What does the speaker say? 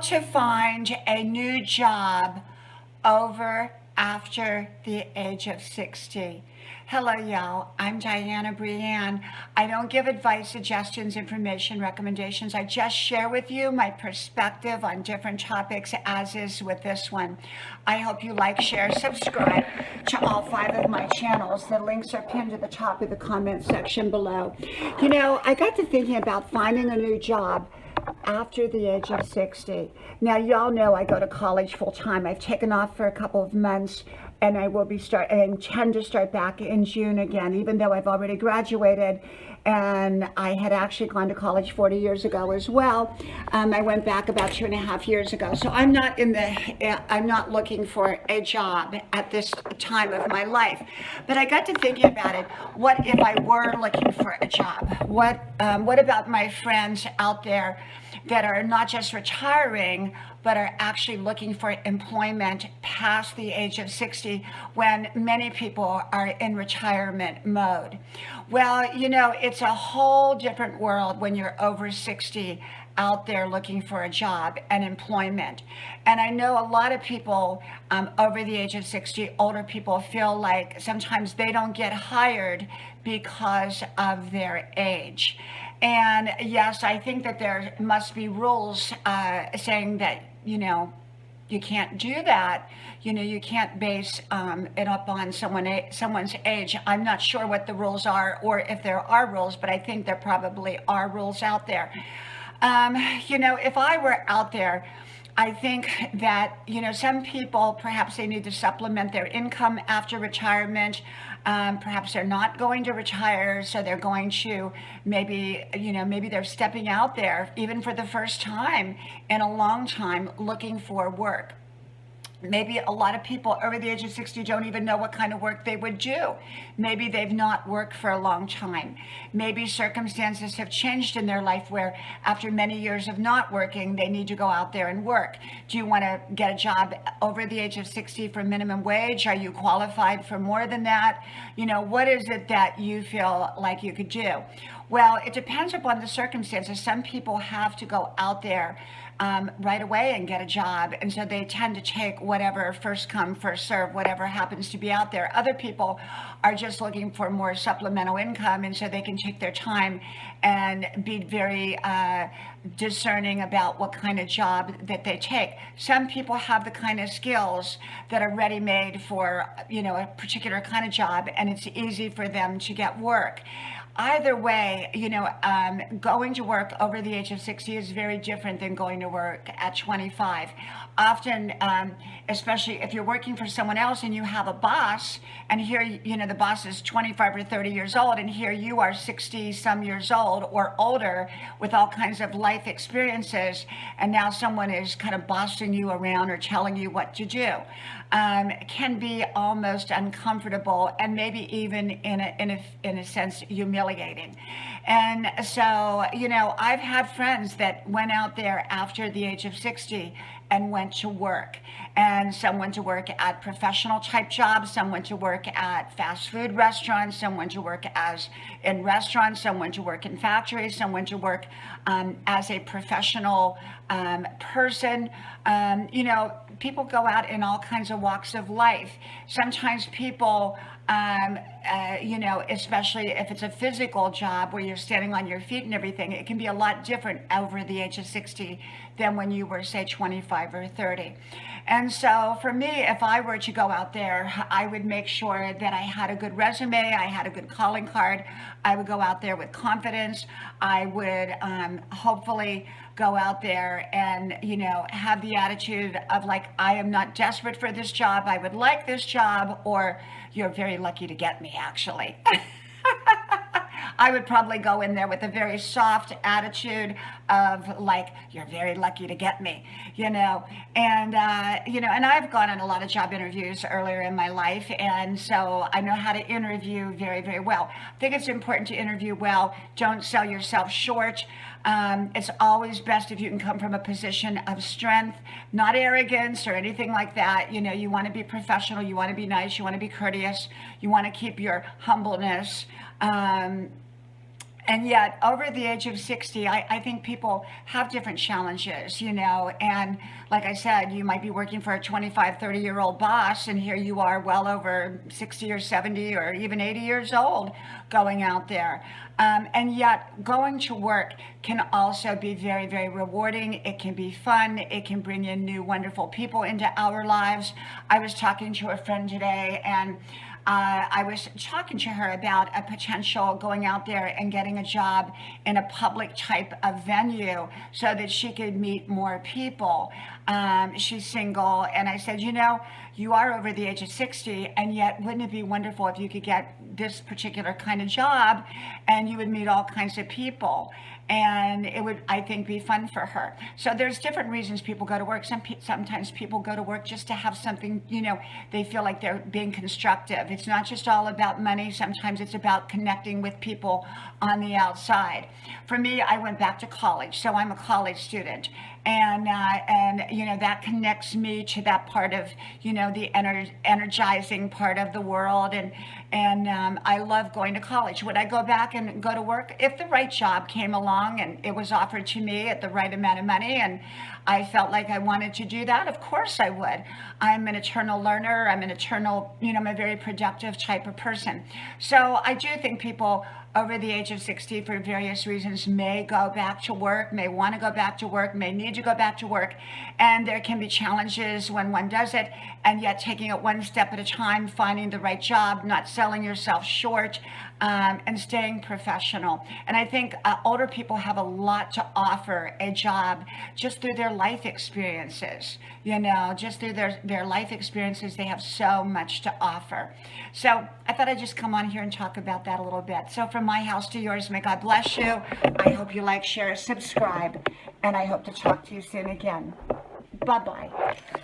to find a new job over after the age of 60. Hello, y'all. I'm Dianna Brianne. I don't give advice, suggestions, information, recommendations. I just share with you my perspective on different topics, as is with this one. I hope you like, share, subscribe to all 5 of my channels. The links are pinned to the top of the comment section below. You know, I got to thinking about finding a new job after the age of 60. Now, y'all know I go to college full time. I've taken off for a couple of months, and I intend to start back in June again, even though I've already graduated. And I had actually gone to college 40 years ago as well. I went back about 2.5 years ago. So I'm not looking for a job at this time of my life. But I got to thinking about it. What if I were looking for a job? What about my friends out there that are not just retiring, but are actually looking for employment past the age of 60 when many people are in retirement mode? Well, you know, it's a whole different world when you're over 60 out there looking for a job and employment. And I know a lot of people over the age of 60, older people, feel like sometimes they don't get hired because of their age. And yes, I think that there must be rules saying that, you know, you can't do that. You know, you can't base it up on someone's age. I'm not sure what the rules are or if there are rules, but I think there probably are rules out there. You know, if I were out there, I think that, you know, some people, perhaps they need to supplement their income after retirement. Perhaps they're not going to retire, so they're going to maybe they're stepping out there, even for the first time in a long time, looking for work. Maybe a lot of people over the age of 60 don't even know what kind of work they would do. Maybe they've not worked for a long time. Maybe circumstances have changed in their life where after many years of not working, they need to go out there and work. Do you want to get a job over the age of 60 for minimum wage? Are you qualified for more than that? You know, what is it that you feel like you could do? Well, it depends upon the circumstances. Some people have to go out there right away and get a job. And so they tend to take whatever, first come, first serve, whatever happens to be out there. Other people are just looking for more supplemental income, and so they can take their time and be very discerning about what kind of job that they take. Some people have the kind of skills that are ready-made for, you know, a particular kind of job, and it's easy for them to get work. Either way, you know, going to work over the age of 60 is very different than going to work at 25. Often, especially if you're working for someone else and you have a boss, and here, you know, the boss is 25 or 30 years old, and here you are 60 some years old or older with all kinds of life experiences, and now someone is kind of bossing you around or telling you what to do. Can be almost uncomfortable and maybe even in a sense humiliating. And so, you know, I've had friends that went out there after the age of 60 and went to work. And some went to work at professional type jobs, some went to work at fast food restaurants, some went to work in restaurants, some went to work in factories, some went to work as a professional person. You know, people go out in all kinds of walks of life. Sometimes people, you know, especially if it's a physical job where you're standing on your feet and everything, it can be a lot different over the age of 60 than when you were, say, 25 or 30. And so for me, if I were to go out there, I would make sure that I had a good resume, I had a good calling card. I would go out there with confidence. I would hopefully go out there and, you know, have the attitude of like, I am not desperate for this job, I would like this job, or you're very lucky to get me, actually. I would probably go in there with a very soft attitude of like, you're very lucky to get me, you know. And, you know, and I've gone on a lot of job interviews earlier in my life, and so I know how to interview very, very well. I think it's important to interview well. Don't sell yourself short. It's always best if you can come from a position of strength, not arrogance or anything like that. You know, you want to be professional, you want to be nice, you want to be courteous, you want to keep your humbleness. And yet, over the age of 60, I think people have different challenges, and like I said, you might be working for a 25, 30-year-old boss, and here you are well over 60 or 70 or even 80 years old going out there. And yet, going to work can also be very, very rewarding. It can be fun. It can bring in new, wonderful people into our lives. I was talking to a friend today, and I was talking to her about a potential going out there and getting a job in a public type of venue so that she could meet more people. She's single, and I said, you are over the age of 60, and yet wouldn't it be wonderful if you could get this particular kind of job and you would meet all kinds of people? And it would, I think, be fun for her. So there's different reasons people go to work. Sometimes people go to work just to have something, they feel like they're being constructive. It's not just all about money. Sometimes it's about connecting with people on the outside. For me, I went back to college, so I'm a college student. And that connects me to that part of, the energizing part of the world. And I love going to college. Would I go back and go to work? If the right job came along and it was offered to me at the right amount of money and I felt like I wanted to do that, of course I would. I'm an eternal learner. I'm I'm a very productive type of person. So I do think people over the age of 60 for various reasons may go back to work, may want to go back to work, may need to go back to work. And there can be challenges when one does it, and yet taking it one step at a time, finding the right job, not selling yourself short, and staying professional. And I think older people have a lot to offer a job just through their life experiences. Just through their life experiences, they have so much to offer. So I thought I'd just come on here and talk about that a little bit. So from my house to yours, may God bless you. I hope you like, share, subscribe, and I hope to talk to you soon again. Bye-bye.